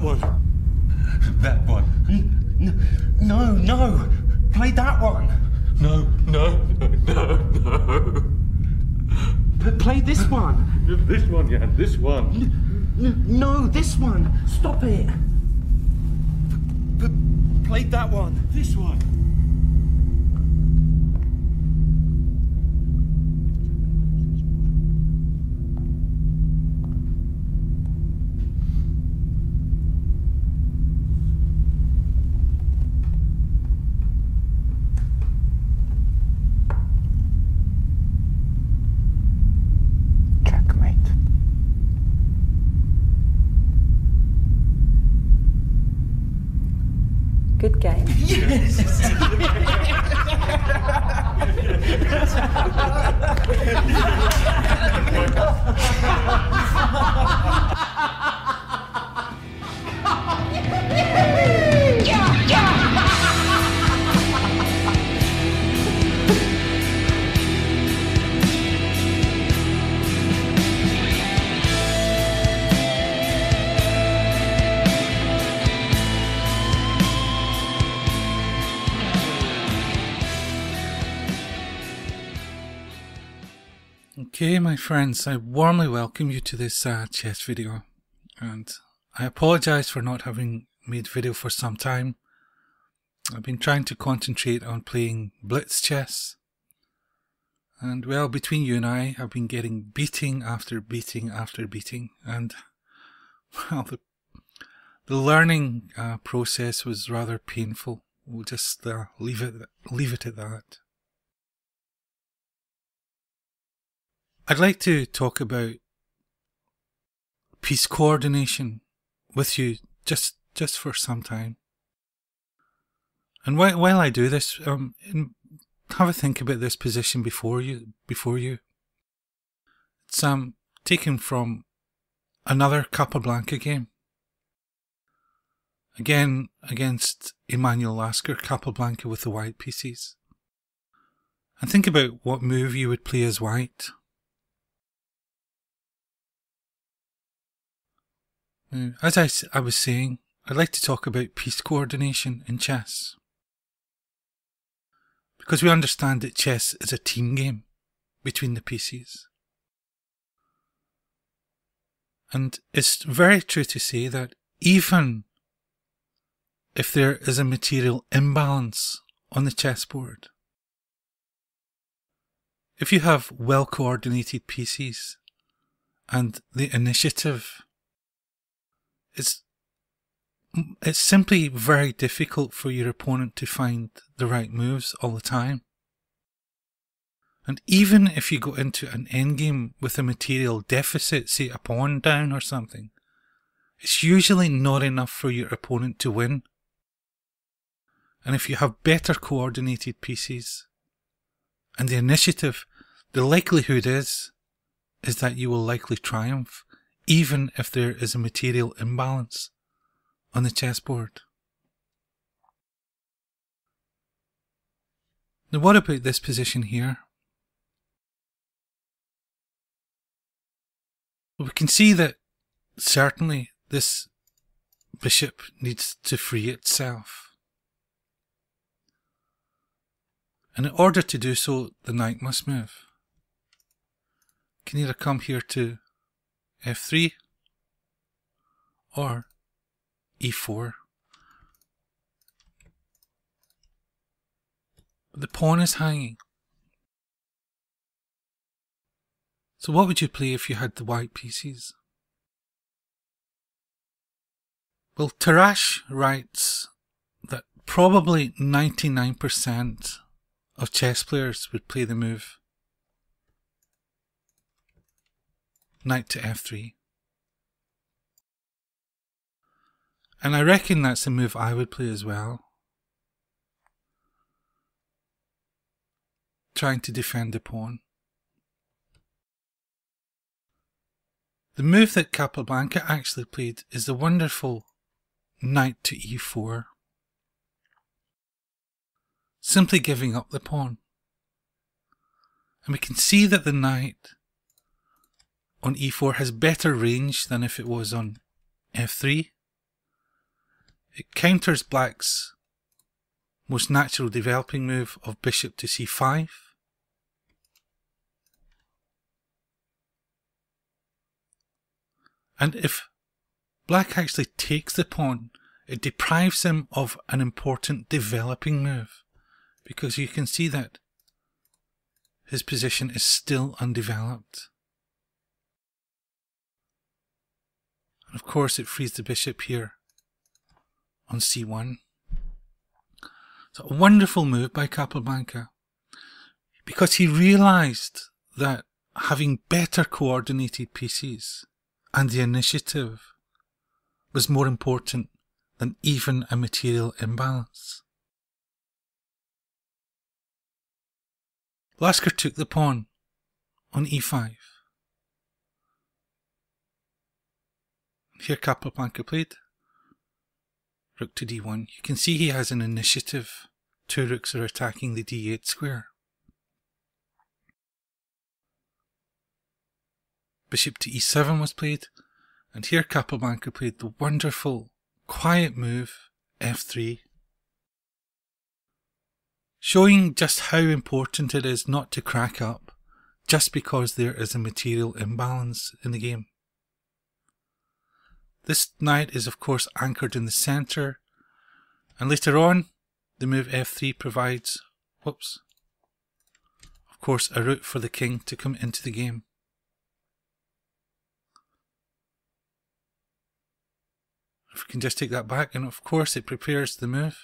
one. That one. No. Play that one. No. Play this one. This one, Jan, this one. No, this one. Stop it. Play that one. This one. Checkmate. Good game. Okay, my friends, I warmly welcome you to this chess video, and I apologise for not having made video for some time. I've been trying to concentrate on playing blitz chess, and well, between you and I, I've been getting beating after beating after beating, and well, the learning process was rather painful. We'll just leave it at that. I'd like to talk about piece coordination with you just for some time. And while I do this, have a think about this position before you. It's taken from another Capablanca game. Again against Emmanuel Lasker, Capablanca with the white pieces. And think about what move you would play as white. As I was saying, I'd like to talk about piece coordination in chess. Because we understand that chess is a team game between the pieces. And it's very true to say that even if there is a material imbalance on the chessboard, if you have well coordinated pieces and the initiative, it's simply very difficult for your opponent to find the right moves all the time. And even if you go into an endgame with a material deficit, say a pawn down or something, it's usually not enough for your opponent to win. And if you have better coordinated pieces and the initiative, the likelihood is that you will likely triumph, even if there is a material imbalance on the chessboard. Now, what about this position here? Well, we can see that certainly this bishop needs to free itself. And in order to do so, the knight must move. Can either come here to f3 or e4. But the pawn is hanging. So what would you play if you had the white pieces? Well, Tarrasch writes that probably 99% of chess players would play the move knight to f3. And I reckon that's the move I would play as well. Trying to defend the pawn. The move that Capablanca actually played is the wonderful knight to e4. Simply giving up the pawn. And we can see that the knight on e4 has better range than if it was on f3. It counters black's most natural developing move of bishop to c5. And if black actually takes the pawn, it deprives him of an important developing move, because you can see that his position is still undeveloped. And of course it frees the bishop here on c1. So a wonderful move by Capablanca, because he realised that having better coordinated pieces and the initiative was more important than even a material imbalance. Lasker took the pawn on e5. Here Capablanca played rook to d1. You can see he has an initiative. Two rooks are attacking the d8 square. Bishop to e7 was played, and here Capablanca played the wonderful, quiet move f3, showing just how important it is not to crack up just because there is a material imbalance in the game. This knight is of course anchored in the centre, and later on the move f3 provides, of course, a route for the king to come into the game. If we can just take that back, and of course it prepares the move.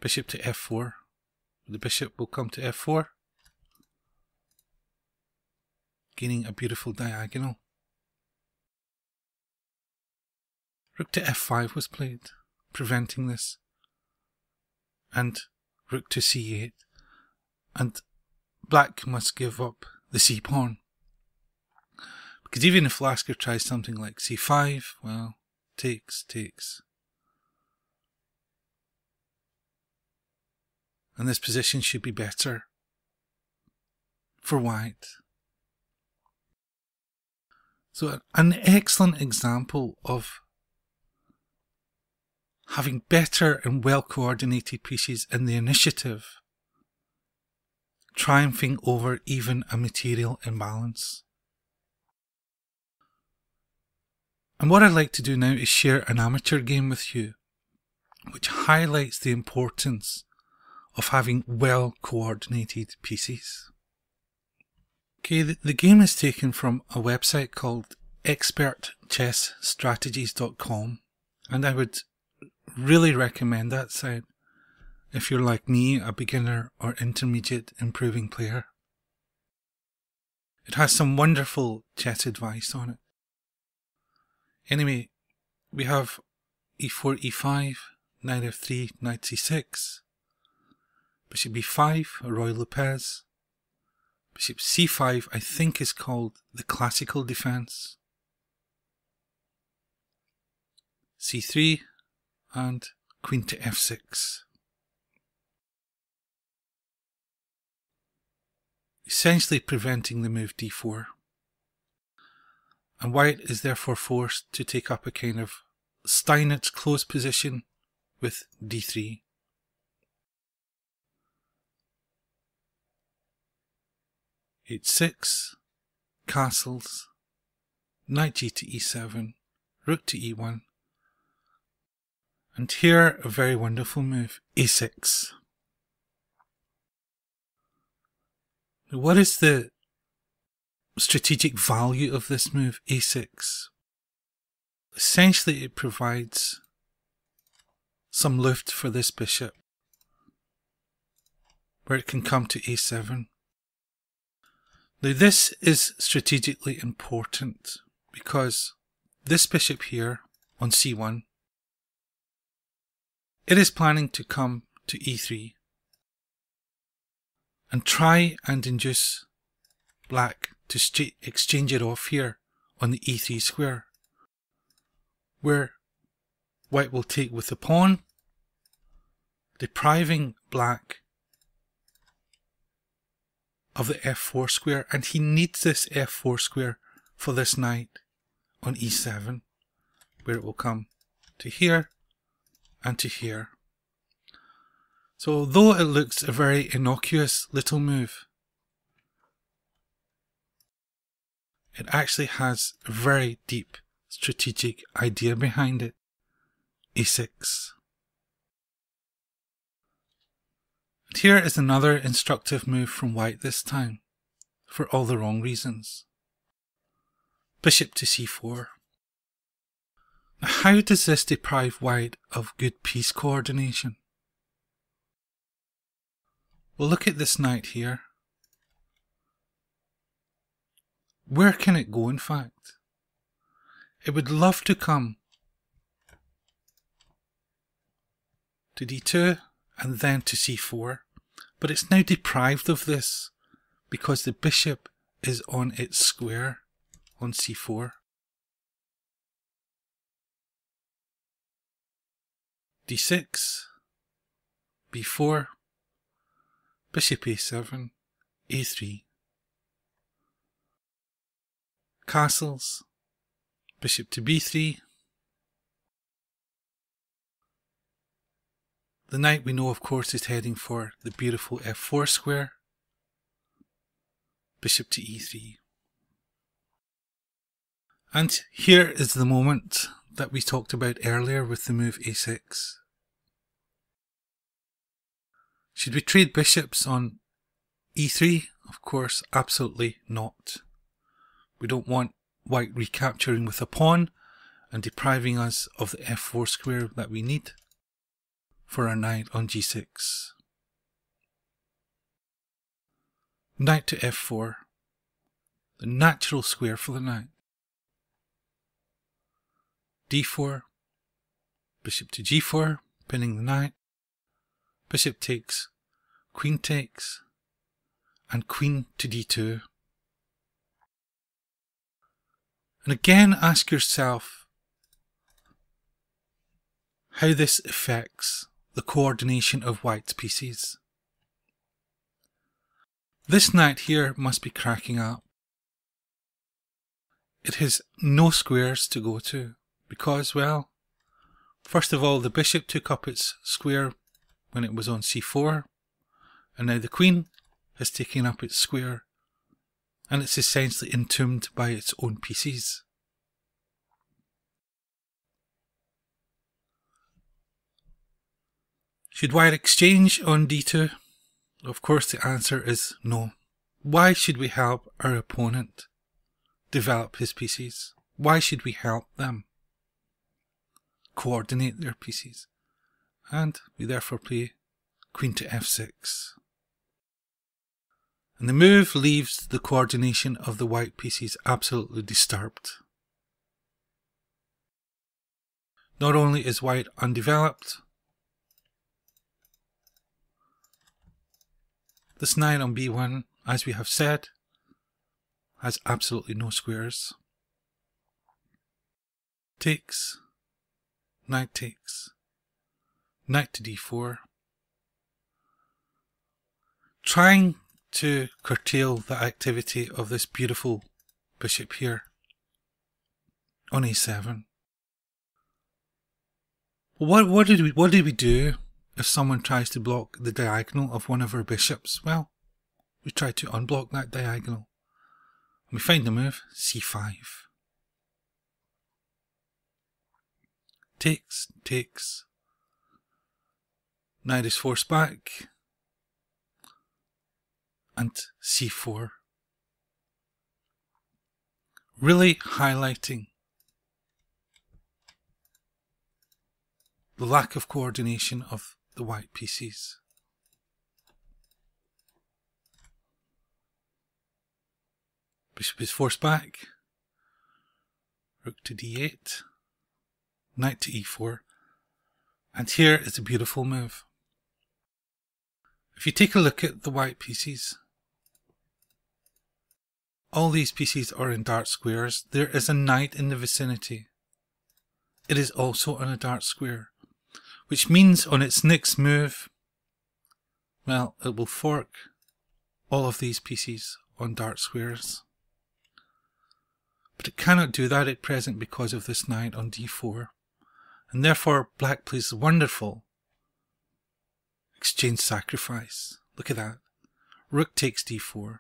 Bishop to f4. The bishop will come to f4, gaining a beautiful diagonal. Rook to f5 was played, preventing this. And rook to c8. And black must give up the c-pawn. Because even if Lasker tries something like c5, well, takes. And this position should be better for white. So an excellent example of having better and well coordinated pieces in the initiative, triumphing over even a material imbalance. And what I'd like to do now is share an amateur game with you, which highlights the importance of having well coordinated pieces. Okay, the game is taken from a website called expertchessstrategies.com, and I would really recommend that site if you're like me, a beginner or intermediate improving player. It has some wonderful chess advice on it. Anyway, we have e4, e5, knight f3, knight c6, bishop b5, a Roy Lopez, bishop c5 I think is called the classical defense, c3, and queen to f6. Essentially preventing the move d4. And white is therefore forced to take up a kind of Steinitz close position with d3. h6, castles, knight g to e7, rook to e1, and here a very wonderful move, a6. What is the strategic value of this move, a6? Essentially it provides some lift for this bishop, where it can come to a7. Now this is strategically important because this bishop here on c1, it is planning to come to e3 and try and induce black to exchange it off here on the e3 square, where white will take with the pawn, depriving black of the f4 square, and he needs this f4 square for this knight on e7, where it will come to here, and to here. So although it looks a very innocuous little move, it actually has a very deep strategic idea behind it. e6. And here is another instructive move from white this time, for all the wrong reasons. Bishop to c4. Now how does this deprive white of good piece coordination? Well, look at this knight here. Where can it go, in fact? It would love to come to d2 and then to c4, but it's now deprived of this because the bishop is on its square on c4. d6, b4, bishop a7, a3, castles, bishop to b3. The knight we know of course is heading for the beautiful f4 square, bishop to e3. And here is the moment that we talked about earlier with the move a6. Should we trade bishops on e3? Of course, absolutely not. We don't want white recapturing with a pawn and depriving us of the f4 square that we need for our knight on g6. Knight to f4, the natural square for the knight. d4, bishop to g4, pinning the knight, bishop takes, and queen to d2. And again ask yourself how this affects the coordination of white's pieces. This knight here must be cracking up. It has no squares to go to because, well, first of all, the bishop took up its square when it was on c4, and now the queen has taken up its square, and it's essentially entombed by its own pieces. Should white exchange on d2? Of course the answer is no. Why should we help our opponent develop his pieces? Why should we help them coordinate their pieces? And we therefore play queen to f6. And the move leaves the coordination of the white pieces absolutely disturbed. Not only is white undeveloped, this knight on b1, as we have said, has absolutely no squares. Takes, knight to d4. Trying to curtail the activity of this beautiful bishop here on a7. What did we do if someone tries to block the diagonal of one of our bishops? Well, we try to unblock that diagonal. And we find the move c5. Takes. Knight is forced back. And c4. Really highlighting the lack of coordination of the white pieces. Bishop is forced back. Rook to d8. Knight to e4. And here is a beautiful move. If you take a look at the white pieces, all these pieces are in dark squares. There is a knight in the vicinity. It is also on a dark square, which means on its next move, well, it will fork all of these pieces on dark squares. But it cannot do that at present because of this knight on d4. and therefore black plays the wonderful exchange sacrifice. Look at that. Rook takes d4.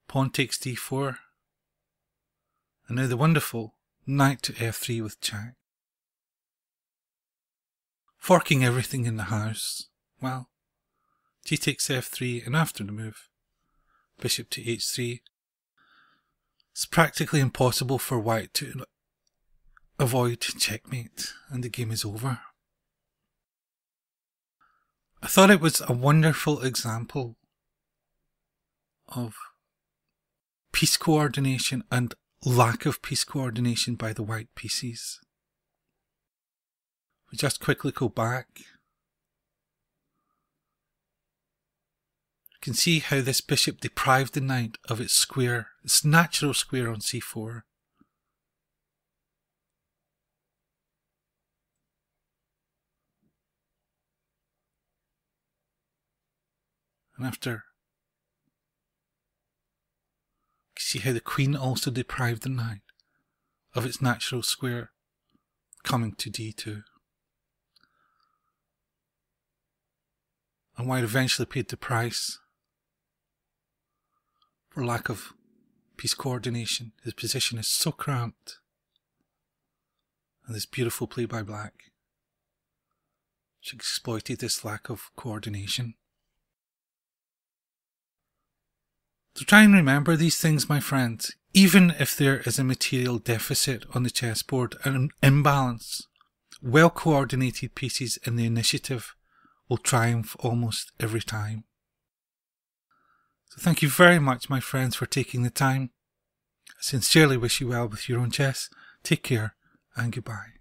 Pawn takes d4. And now the wonderful knight to f3 with check. Forking everything in the house. Well, g takes f3, and after the move, bishop to h3. It's practically impossible for white to avoid checkmate, and the game is over. I thought it was a wonderful example of piece coordination and lack of piece coordination by the white pieces. We just quickly go back. You can see how this bishop deprived the knight of its square, its natural square on c4. And after, you can see how the queen also deprived the knight of its natural square coming to d2. And white eventually paid the price for lack of piece coordination. His position is so cramped. And this beautiful play by black, which exploited this lack of coordination. So try and remember these things, my friends. Even if there is a material deficit on the chessboard and an imbalance, well coordinated pieces in the initiative will triumph almost every time. So thank you very much, my friends, for taking the time. I sincerely wish you well with your own chess. Take care and goodbye.